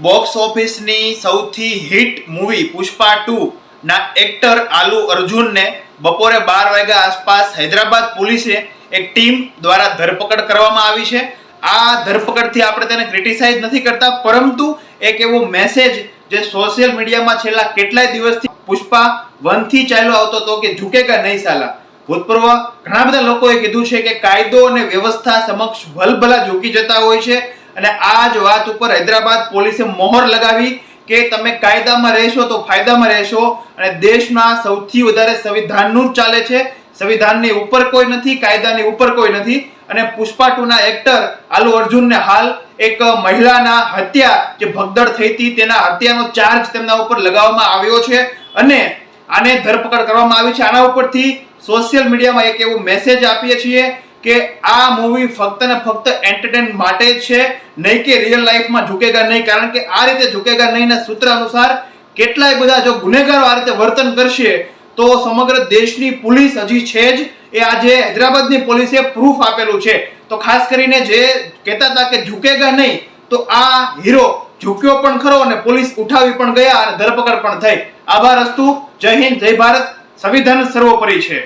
Box ઓફિસની સૌથી hit movie Pushpa 2 ના એક્ટર આલુ અર્જુનને બપોરે 12 વાગ્યા આસપાસ હૈદરાબાદ પોલીસે એક ટીમ દ્વારા ધરપકડ કરવામાં આવી છે. આ ધરપકડથી આપણે તેને ક્રિટિસાઇઝ નથી કરતા, પરંતુ એક એવો મેસેજ જે સોશિયલ મીડિયામાં છેલ્લા કેટલાય દિવસથી પુષ્પા 1 થી ચાલ્યો આવતો હતો કે ઝુકેગા નહીં સાલા. ભૂતપૂર્વ ઘણા બધા લોકોએ કીધું છે કે કાયદો અને વ્યવસ્થા સમક્ષ ભલભલા ઝૂકી જતા હોય છે, અને આ જ વાત ઉપર હૈદરાબાદ પોલીસે મોહર લગાવી કે તમે કાયદામાં રહેશો તો ફાયદામાં રહેશો, અને દેશમાં સૌથી વધારે સંવિધાનનું જ ચાલે છે. સંવિધાનની ઉપર કોઈ નથી, કાયદાની ઉપર કોઈ નથી. અને પુષ્પા 2 ના એક્ટર આલુ અર્જુનને હાલ એક મહિલાના હત્યા જે ભગદડ થઈ હતી તેના હત્યાનો ચાર્જ તેમના ઉપર લગાવવામાં આવ્યો છે, અને આને ધરપકડ કરવામાં આવી છે. આના ઉપરથી સોશિયલ મીડિયામાં એક એવો મેસેજ આપીએ છીએ કે આ મૂવી ફક્ત ને ફક્ત એન્ટરટેન માટે જ છે, નહીં કે રિયલ લાઈફમાં ઝુકેગા નહીં. કારણ કે આ રીતે ઝુકેગા નહીં ના સૂત્ર અનુસાર કેટલાય બધા જો ગુનેગારો આ રીતે વર્તન કરશે તો સમગ્ર દેશની પોલીસ હજી છે જ, એ આજે હૈદરાબાદની પોલીસે પ્રૂફ આપેલું છે. તો ખાસ કરીને જે કહેતા હતા કે ઝુકેગા નહીં, તો આ હીરો ઝૂક્યો પણ ખરો અને પોલીસ ઉઠાવી પણ ગયા અને ધરપકડ પણ થઈ. આભાર અસ્તુ. જય હિન્દ, જય ભારત. સંવિધાન સર્વોપરી છે.